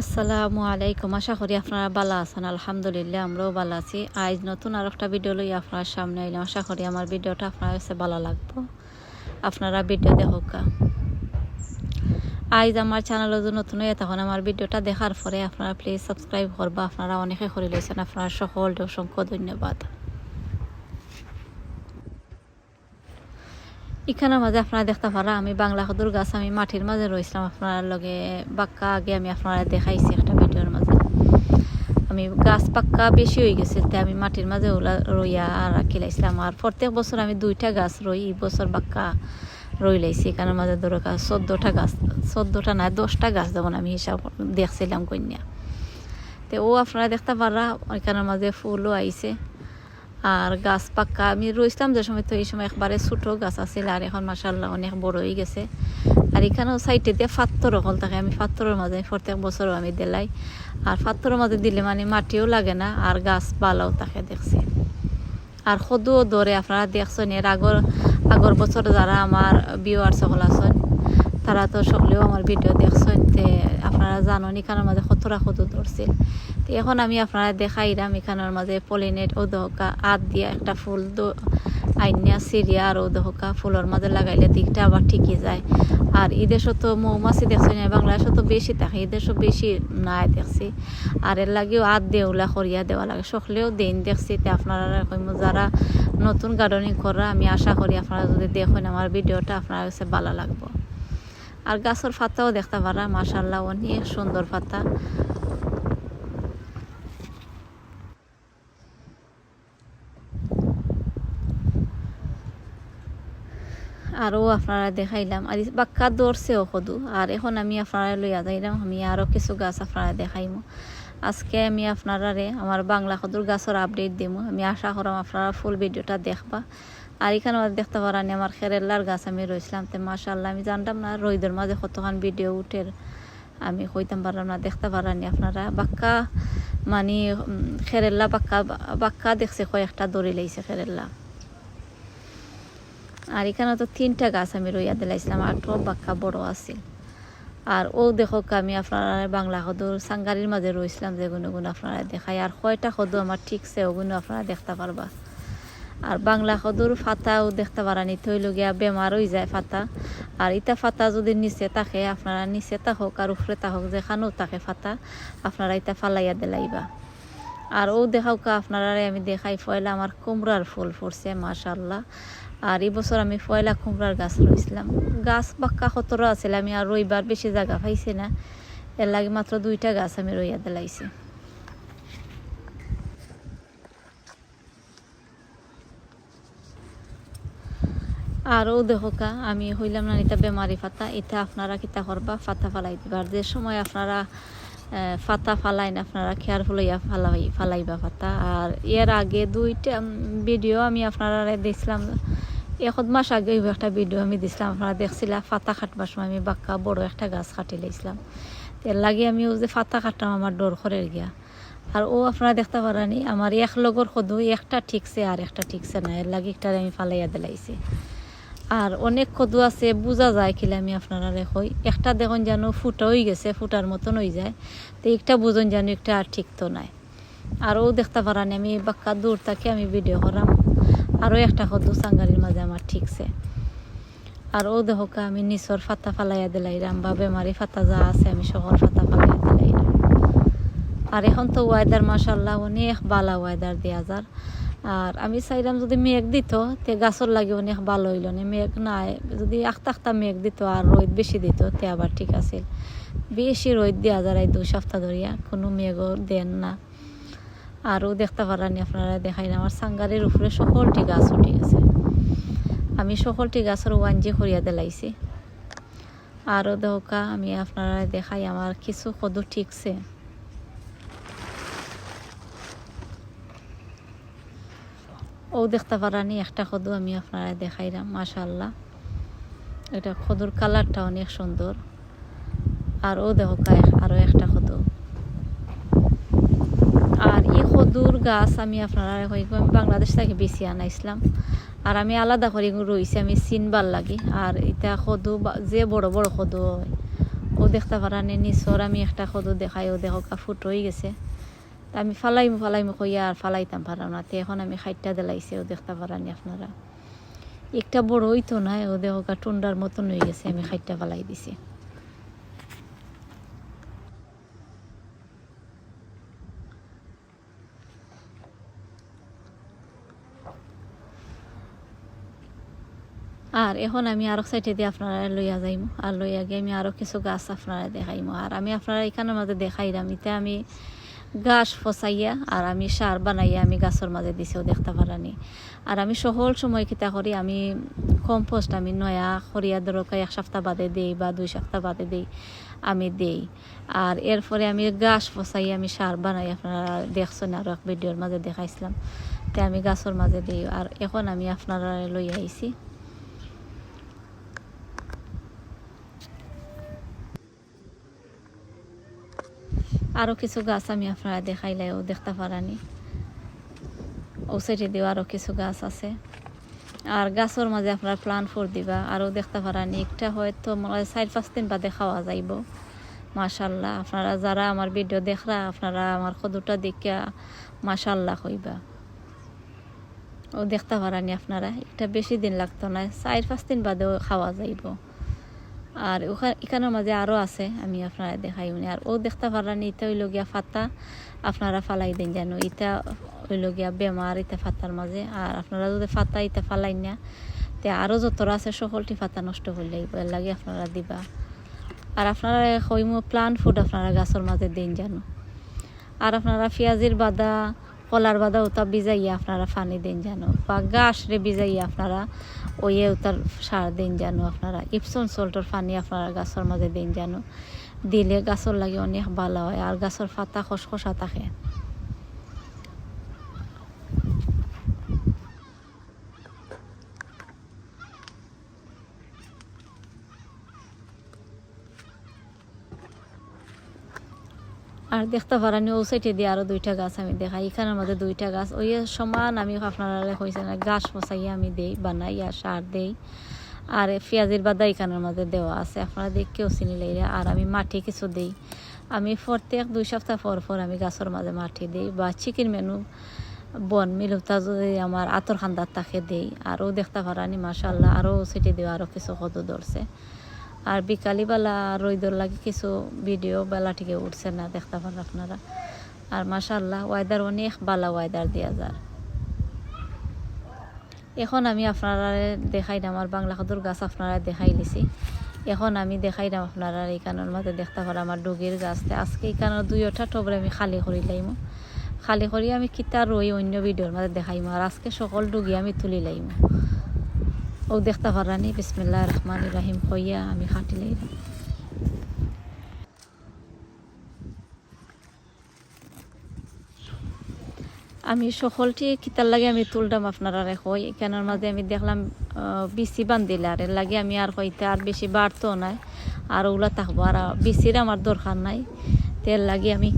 আসসালামু আলাইকুম। আশা করি আপনারা ভালো আছেন। আলহামদুলিল্লাহ আমরাও ভালো আছি। আজ নতুন আর একটা ভিডিও লই আপনার সামনে আইলাম। আশা করি আমার ভিডিওটা আপনার কাছে ভালো লাগবে। আপনারা ভিডিও দেখুকা। আজ আমার চ্যানেল যদি নতুন হয়ে তখন আমার ভিডিওটা দেখার পরে আপনারা প্লিজ সাবস্ক্রাইব করবা। আপনারা অনেকে করে লইছেন, আপনারা সকলকে অসংখ্য ধন্যবাদ। এখানের মাঝে আপনারা দেখতে পারা আমি বাংলা কদুর গাছ আমি মাটির মাঝে রয়েছিলাম আপনার লগে বাক্কা আগে আমি আপনারা দেখাইছি একটা ভিডিওর মাঝে। আমি গাছ পাক্কা বেশি হয়ে গেছে তাই আমি মাটির মাঝে ওলা রইয়া রাখি লাইছিলাম। আর প্রত্যেক বছর আমি 2টা গাছ রই, এই বছর বাক্কা রই লাইছি। এখানের মাঝে ধরো 14টা গাছ, 14টা না 10টা গাছ যেমন আমি হিসাব দেখছিলাম কন্যা। তো ও আপনারা দেখতে পারা এখানের মাঝে ফুলও আইছে। আর গাছ পাক্কা আমি রইছিলাম যে সময়, তো এই সময় একবারে ছোটো গাছ আছিল আর এখন মাশাআল্লাহ অনেক বড় হয়ে গেছে। আর এখানেও সাইডে দিয়ে পাথরও হল থাকে, আমি পাথরের মাঝে প্রত্যেক বছরও আমি দিলাই। আর পাথরের মাঝে দিলে মানে মাটিও লাগে না আর গাছ ভালোও থাকে দেখছি। আর সদুও ধরে আপনারা দেখছেন এর আগর বছর যারা আমার ভিউয়ার্স সকল আছেন তারা তো সকলেও আমার ভিডিও দেখছেন, তে আপনারা জানেন এখানের মাঝে কতটা সদু ধরছিল। তো এখন আমি আপনারা দেখাইলাম এখানের মাঝে পলিনেট ও দহকা আত দিয়া একটা ফুল আইনিয়া সিরিয়া আর ও দহকা ফুলের মাঝে লাগাইলে দিকটা আবার ঠিকই যায়। আর এদেশও তো মৌমাছি দেখছেন বাংলাদেশও তো বেশি থাকে, এদেশও বেশি নাই দেখছি। আর এর লাগেও আত দিয়ে ওলা করিয়া দেওয়া লাগে, সকলেও দিন দেখছি। তো আপনারা যারা নতুন গার্ডেনিং করা আমি আশা করি আপনারা যদি দেখেন আমার ভিডিওটা আপনার কাছে ভালো লাগবে। আর গাছের পাতাও দেখতে পারা মাশাআল্লাহ অনেক সুন্দর পাতা। আরও আপনারা দেখাইলাম আর বাক্কা দৌড়ছেও সদু। আর এখন আমি আপনারা লইয়া যাইলাম, আমি আরও কিছু গাছ আপনারা দেখাইমু। আজকে আমি আপনারা আমার বাংলা সদুর গাছের আপডেট দিমু। আমি আশা করাম আপনারা ফুল ভিডিওটা দেখবা। আর এখানে দেখতে পারানি আমার খেরেল্লার গাছ আমি রয়েছিলাম। তো মাশাআল্লাহ আমি জানতাম না রোদের মাঝে কতক্ষণ ভিডিও উঠের, আমি কইতাম পারলাম না। দেখতে পারানি আপনারা বাক্কা মানে খেরেল্লা বাক্কা দেখছে কয়েকটা দড়ি লাইছে খেরেল্লা। আর এখানে তো 3টা গাছ আমি রইয়া দিলাইছিলাম আর তো বাক্কা বড় আছিল। আর ও দেখো আমি আপনারা বাংলা সদুর সাঙ্গারির মাঝে রয়েছিলাম যে গুণ আপনারা দেখাই। আর কয়টা সদু আমার ঠিকছে ওগুলো আপনারা দেখতে পারবা। আর বাংলা সদুর ফাতাও দেখতে পারানি থইল গিয়া বেমার হয়ে যায় ফাতা। আর ইটা ফাতা যদি নিচে থাকে আপনারা নিচে থাকুক আর উপরে থাকুক যেখানেও থাকে ফাতা আপনারা ইটা ফালাইয়া দিলাইবা। আর ও দেখাও আপনারা আমি দেখাই পয়লা আমার কুমড়ার ফুল ফুটছে মাশাআল্লাহ। আর এই বছর আমি পয়লা কুমড়ার গাছ রয়েছিলাম। গাছ বাক্কা কতটা আছিল, আমি আর রইবার বেশি জায়গা পাইছি না, এর লাগে মাত্র 2টা গাছ আমি রইয়া দিলাইছি। আরও দেখো আমি হইলাম না এটা বেমারি ফাতা, এটা আপনারা কিতা করবা ফাতা ফালাই দিবা। আর যে সময় আপনারা ফাতা ফালাইন আপনারা কেয়ারফুল হইয়া ফালাইবা ফাতা। আর এর আগে 2টা ভিডিও আমি আপনারা দেখছিলাম, 1 মাস আগে একটা ভিডিও আমি দিছিলাম আপনারা দেখছিলাম ফাতা কাটবার সময় আমি বাক্কা বড় একটা গাছ কাটি লাইছিলাম। এর লাগে আমি ও যে ফাতা কাটতাম আমার ডর করে গিয়া। আর ও আপনারা দেখতে পারানি আমার এক লগর সদু একটা ঠিকছে আর একটা ঠিকছে না, এর লাগে একটা আমি ফালাইয়া দিলাইছি। আর অনেক কদু আছে বোঝা যায় কিলে আমি আপনারা কই একটা দেখুন যেন ফুটা হয়ে গেছে, ফুটার মতন হয়ে যায়। তো একটা বুঝুন যেন একটা আর ঠিক তো নাই। আরও দেখতে পারানি আমি বাক্কা দূর থেকে আমি ভিডিও করাম। আরও একটা কদু সাঙ্গারির মাঝে আমার ঠিকছে। আর ও দেখোকা আমি নিচর ফাতা ফালাইয়া দিলাইরাম বা বেমারি ফাতা যা আছে আমি সকল ফাতা ফালাইয়া দিলাইরাম। আর এখন তো ওয়েদার মাশাআল্লাহ অনেক ভালো ওয়েদার দেওয়া যার। আর আমি চাইলাম যদি মেঘ দিত তে গাছর লাগে অনেক ভালো হইল না, মেঘ নাই যদি আখতা মেঘ দিত আর রোদ বেশি দিত তে আবার ঠিক আছিল। বেশি রোদ দেওয়া যায় 2 সপ্তাহ ধরিয়া কোনো মেঘও দেন না। আরও দেখতে পারানি আপনারা দেখাইলাম আমার সাঙ্গারের উপরে সকলটি গাছ উঠে গেছে। আমি সকলটি গাছের ওয়ানজি করিয়া দিলাইছি। আরও দেখা আমি আপনারা দেখাই আমার কিছু কদু ঠিকছে। ও দেখতে পারানি একটা কদু আমি আপনারা দেখাইলাম মাশাআল্লাহ, এটা কদুর কালারটা অনেক সুন্দর। আর ও দেখা আরও একটা কদু। আর এই কদুর গাছ আমি আপনারা বাংলাদেশ থেকে বেশি আনাইছিলাম। আর আমি আলাদা করে রয়েছি আমি চিনবার লাগি। আর এটা কদু যে বড় বড় কদু হয় ও দেখতে পারানি নিচর আমি একটা কদু দেখাই ও দেখো ফুট হয়ে গেছে, তা আমি ফালাইমু কইয়া আর ফালাইতাম পারাম না, তো এখন আমি খাইটটা দিলাইছি ও দেখতে পারানি আপনারা। একটা বড় হইতো না, ও দেখো টুন্ডার মতন হয়ে গেছে, আমি খাইটটা ফালাই দিছি। আর এখন আমি আরো সাইডে দিয়ে আপনারা লইয়া যাইমু, আর লইয়া গিয়ে আমি আরো কিছু গাছ আপনারা দেখাইমু। আর আমি আপনারা এখানের মাঝে দেখাইলাম, এতে আমি গাছ ফসাইয়া আর আমি সার বানাইয়া আমি গাছের মাঝে দিছেও দেখতে পারানি। আর আমি সকল সময় কিতা করি, আমি কম্পোস্ট আমি নয়া করিয়া দরকার 1 সপ্তাহ বাদে দেই বা 2 সপ্তাহ বাদে দেই, আমি দেই। আর এরপরে আমি গাছ ফসাইয়া আমি সার বানাই, আপনারা দেখছেন আরো এক ভিডিওর মাঝে দেখাইছিলাম, তে আমি গাছের মাঝে দিই। আর এখন আমি আপনারা লইয়া আইছি আরও কিছু গাছ, আমি আপনারা দেখাইলেও দেখতে পারানি। ও সাইডে দিও আরও কিছু গাছ আছে। আর গাছের মাঝে আপনারা প্লান ফোর দিবা, আরও দেখতে পারানি। একটা হয়তো মনে হয় 4-5 দিন বাদে খাওয়া যাইব। মাশাল্লাহ, আপনারা যারা আমার ভিডিও দেখরা, আপনারা আমার কদুটা দেখিয়া মাশাল্লাহ হইবা। ও দেখতে পারানি আপনারা, একটা বেশি দিন লাগতো না, 4-5 দিন বাদেও খাওয়া যাইব। আর এখানের মাঝে আরও আছে, আমি আপনারা দেখাই উনি। আর ও দেখতে পারানি, এটা হইল গিয়া ফাতা, আপনারা ফালাই দেন জানো, এটা হইল গিয়া বেমার এটা ফাতার মাঝে। আর আপনারা যদি ফাতা এটা ফালাই না, তে আরও যতরা আছে সকলটি ফাতা নষ্ট করলে এর লাগে আপনারা দিবা। আর আপনারা কইমু প্লান ফুড আপনারা গাছের মাঝে দেন জানো। আর আপনারা পেঁয়াজের বাদা, কলার বাদা ওটা ভিজাইয়া আপনারা পানি দেন জানো, বা গাছ রে ভিজাইয়া আপনারা ওয়ে ওটার সার দেন জানো। আপনারা ইপসন সল্টর পানি আপনারা গাছের মাঝে দেন জানো, দিলে গাছের লাগে অনেক ভালো হয়, আর গাছের পাতা খসখসা থাকে। আর দেখতে পারানি ও সাইডে দিয়ে আরও 2টা গাছ আমি দেখাই, এখানের মধ্যে 2টা গাছ ওই সমান আমি আপনারা হয়েছে না, গাছ ফসাইয়া আমি দেই, বানাই আর সার দেই। আর পেঁয়াজের বাদা এখানের মধ্যে দেওয়া আছে, আপনারা দেখকেও চিনি লাইরা। আর আমি মাটি কিছু দেই, আমি প্রত্যেক 2 সপ্তাহ পর আমি গাছের মাঝে মাটি দেই, বা চিকেন মেনু বন মিলুতা যদি আমার আতর খান্দার তাকে দেই। আরও দেখতে পারানি মাশাল্লাহ, আরও সেটি দেওয়া আরও কিছু কত ধরছে। আর বিকালিবেলা রোদর লাগে কিছু ভিডিও বেলা থেকে উঠছে না, দেখতে পান আপনারা। আর মাশাল্লাহ ওয়েদার অনেক ভালো ওয়েদার দেওয়া যায়। এখন আমি আপনারা দেখাইলাম আমার বাংলা কদুর গাছ, আপনারা দেখাই দিছি। এখন আমি দেখাইলাম আপনারা এইখানের মাঝে দেখতে পারা আমার ডুগির গাছতে। আজকে এইখানের 2টা টবরে আমি খালি করি লাইমু, খালি করি আমি কিতা রই অন্য ভিডিওর মাঝে দেখাইমু। আর আজকে সকল ডুগি আমি তুলি লাইমু, ও দেখতে পারানি। বিসমিল্লাহির রহমানির রহিম কইয়া আমি খাটি লাইলাম। আমি সকলটি কিতার লাগে আমি তুললাম আপনারা কই। এখানের মাঝে আমি দেখলাম বিসি বান্ধিলে, আর এর লাগে আমি আর কইতে আর বেশি বাড়তো নাই, আর ওগুলা থাকবো। আর বিসির আমার দরকার নাই, তেল লাগে আমি।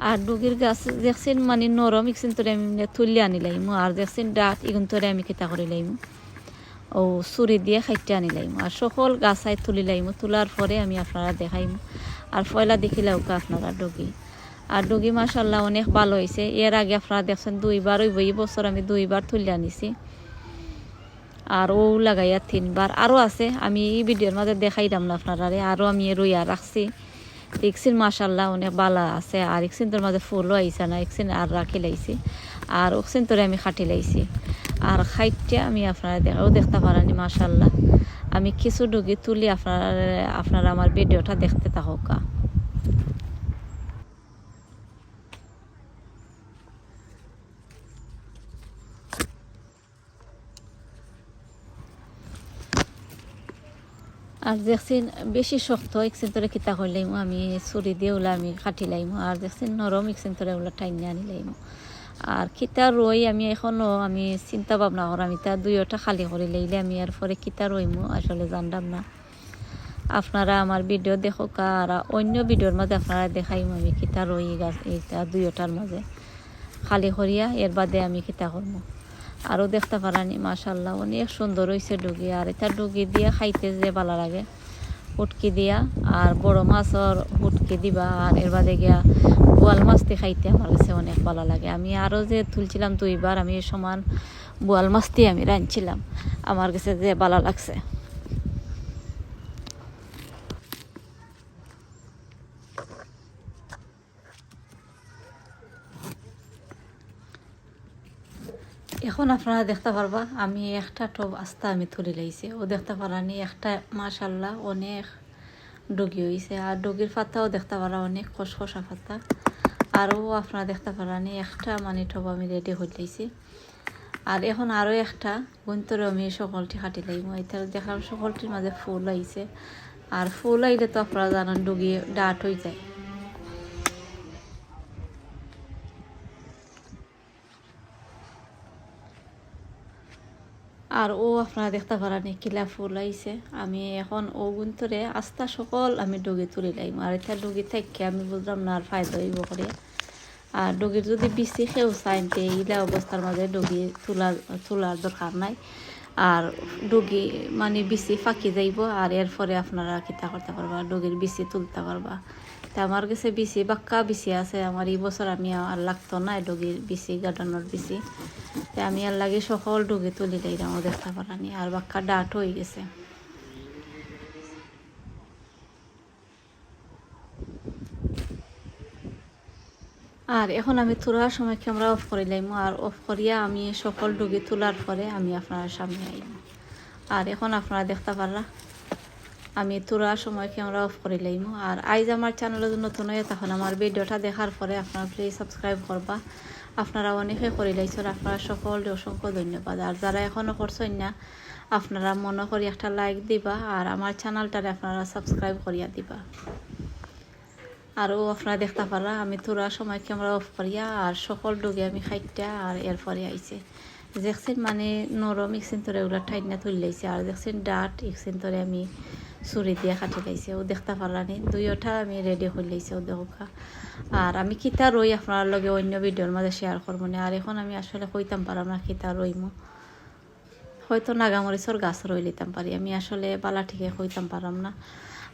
আর ডুগির গাছ দেখছেন মানে নরম, ইকছেন তোরে আমি তুললে আনি লাইমু। আর দেখছেন ডাট ইগুন তোরে আমি কিতা করে লাইমু, ও ছুরি দিয়ে খাইতে আনি লাইমু। আর সকল গাছাই তুলি লাইমু, তোলার পরে আমি আপনারা দেখাইমু। আর পয়লা দেখিলেও আপনারা ডুগি। আর ডুগি মাশাল্লাহ অনেক ভালো হয়েছে। এর আগে আপনারা দেখছেন 2বার ওই বছর আমি 2বার তুলে আনিছি, আর ও লাগাইয়া 3বার আরও আছে। আমি এই ভিডিওর মাঝে দেখাইলাম না আপনারা, আরও আমি রইয়া রাখছি। ইকসিন মাশাল্লাহ অনেক ভালো আছে। আর ইকসিন তোর মাঝে ফুলও আইসা না, ইকসিন আর রাখি লাইছি, আর ওকসিন তোরে আমি খাটি লাইছি। আর খাইটটা আমি আপনারা দেখতে পারানি মাশাল্লাহ। আমি কিছু ডুগি তুলি, আপনারা আমার ভিডিওটা দেখতে থাকুক। আর দেখছেন বেশি শক্ত ইকসেন তোরে কিতা করলাইমু, আমি ছুরি দিয়ে ওলা আমি কাটি লাইমু। আর দেখছেন নরম ইকসেন তোরে ওলা টাইনে আনি লাইমু। আর কিতা রই আমি এখনও আমি চিন্তা ভাবনা করাম, আমি তা 2টা খালি করে লাইলে আমি আর পরে কিতা রইমু আসলে জানলাম না। আপনারা আমার ভিডিও দেখো, আর অন্য ভিডিওর মাঝে আপনারা দেখাইমু আমি কিতা রই গাছ এইটা 2টার মাঝে খালি করিয়া, এর বাদে আমি কিতা করবো। আরও দেখতে পারানি মাশাল্লাহ অনেক সুন্দর হয়েছে ডুগি। আর এটা ডুগি দিয়ে খাইতে যে ভালো লাগে, হুটকি দিয়া আর বড় মাছর হুটকি দিবা। আর এর বাদে গিয়া বোয়াল মাছটি খাইতে আমার কাছে অনেক ভালো লাগে। আমি আরও যে তুলছিলাম 2বার, আমি সমান বোয়াল মাছটি আমি রাঁধছিলাম, আমার কাছে যে ভালো লাগছে। এখন আপনারা দেখতে পারবা আমি একটা টব আস্তা আমি তুলে লাইছি। ও দেখতে পারানি একটা মাশাল্লাহ অনেক ডুগি হয়েছে। আর ডুগির পাতাও দেখতে পারা অনেক খসখসা পাতা। আরও আপনারা দেখতে পারানি একটা মানে টব আমি রেডি হয়ে লাইছি। আর এখন আরও একটা বন্তরে আমি সকলটি কাটি লাইম। এটা দেখলাম সকলটির মাঝে ফুল আইছে। আর ফুল আইলে তো আপনারা জানান ডুগি ডাট হয়ে যায়। আর ও আপনারা দেখতে পারানি কিলা ফুল আইছে। আমি এখন ও গুন্তরে আস্তা সকল আমি ডুগি তুলি লাইম। আর এটা ডুগি থেকে আমি বুঝলাম না আর ফায়দা হইব করে। আর ডুগির যদি বেশি খেয়েও চাইতে এইলা অবস্থার মাঝে ডুগি তোলার দরকার নাই। আর ডুগি মানে বেশি ফাঁকি যাইব। আর এরপরে আপনারা কিতা করতে পারবা, ডুগির বেশি তুলতে পারবা। তা আমার কাছে বেশি বাক্কা বেশি আছে। আমার এই বছর আমি আর লাগতো না ডুগির বেশি গার্ডানোর বেশি। তা আমি আর লাগে সকল ডুগি তুলি দিলাম, দেখতে পারানি। আর বাক্কা ডাট হয়ে গেছে। আর এখন আমি তোলার সময় ক্যামেরা অফ করে লাইম। আর অফ করিয়া আমি সকল ডুগি তোলার পরে আমি আপনার সামনে আইম। আর এখন আপনারা দেখতে পারলা আমি তোলার সময় ক্যামেরা অফ করে লাইম। আর আইজ আমার চ্যানেলে নতুন হয়ে তখন আমার ভিডিওটা দেখার পরে আপনারা প্লিজ সাবস্ক্রাইব করবা। আপনারা অনেকে করে লাইছেন, আপনারা সকল অসংখ্য ধন্যবাদ। আর যারা এখনও করছেন না আপনারা মনে করি একটা লাইক দিবা। আর আমার চ্যানেলটারে আপনারা সাবস্ক্রাইব করিয়া দিবা। আরও আপনারা দেখতে পারা আমি তোলার সময় ক্যামেরা অফ করিয়া আর সকল ডুগে আমি খাইটা আর এরপরে আইছে। দেখছেন মানে নরম ইকসিন তোরে ওগুলো ঠাইট না তুলে লাইছে। আর দেখছেন ডাট ইকসিন তোরে আমি ছুরি দিয়ে কাটি লাইছে। ও দেখতে পারলানি দুইটা আমি রেডি হয়ে লাইছে ও দেখা। আর আমি কিতা রই আপনার লগে অন্য ভিডিওর মাঝে শেয়ার করবো না। আর এখন আমি আসলে কইতাম পারাম না কিতা রইমো, হয়তো নাগামরিচর গাছ রই লিতাম পারি। আমি আসলে বালা ঠিকে কইতাম পারাম না।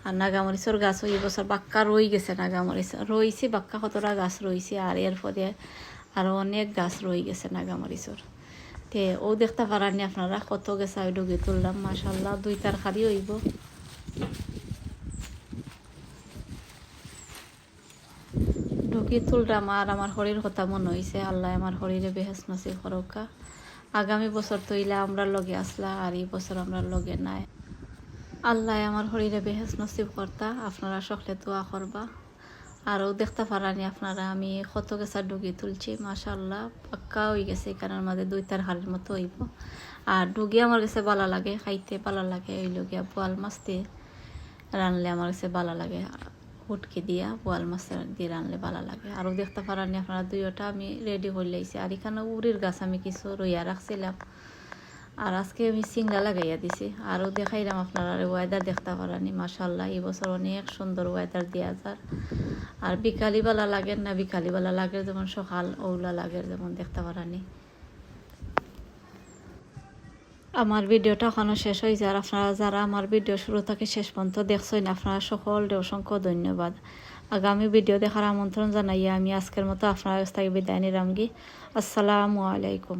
আর নাগামরিচর গাছ এই বছর বাক্কা রই গেছে। নাগামরিচ রইছে বাক্কা কতটা গাছ রইছে। আর এরপরে আরও অনেক গাছ রই গেছে নাগামরিচর। তে ও দেখতে পারানি আপনারা কত গেছে আমি ডুগি তুললাম মাশাল্লাহ 2 তরকারি হইব। ডুগি তুললাম আর আমার শরীর কথা মনে হয়েছে আল্লাহ আমার শরীরে বেহেস নসিব করকা। আগামী বছর তৈলা আমরা লগে আসলা আর এই বছর আমরা লগে নাই। আল্লাহ আমার শরীরে বেহেস নসিব করতা। আপনারা সকলে দোয়া করবা। আরও দেখতে পারানি আপনারা আমি কত গেছা ডুগি তুলছি মাশাল্লাহ পাক্কা হয়ে গেছে। এখানের মাঝে 2 তরকারির মতো হইব। আর ডুগি আমার কাছে ভালো লাগে, খাইতে ভালো লাগে। ওই লগিয়া বোয়াল মাছ দিয়ে রানলে আমার কাছে ভালো লাগে। হুটকি দিয়া বোয়াল মাছ দিয়ে রানলে ভালো লাগে। আরও দেখতে পারানি আপনারা দুইটা আমি রেডি করে লাইছি। আর এখানে উড়ির গাছ আমি কিছু রইয়া রাখছিলাম। আর আজকে আমি সিংড়া লাগাইয়া দিছি। আরও দেখাইলাম আপনারা ওয়েদার দেখতে পারানি মাশাল্লাহ এই বছর অনেক সুন্দর ওয়েদার দিয়া যার। আর বিকালিবেলা লাগে না, বিকালিবেলা লাগে যেমন সকাল ওগুলা লাগে যেমন দেখতে পারানি। আমার ভিডিওটা এখনও শেষ হয়ে যায়। আপনারা যারা আমার ভিডিও শুরু থেকে শেষ পর্যন্ত দেখছেন আপনারা সকলকে অসংখ্য ধন্যবাদ। আগামী ভিডিও দেখার আমন্ত্রণ জানাইয়া আমি আজকের মতো আপনার কাছ থেকে বিদায় নিলাম। আসসালামু আলাইকুম।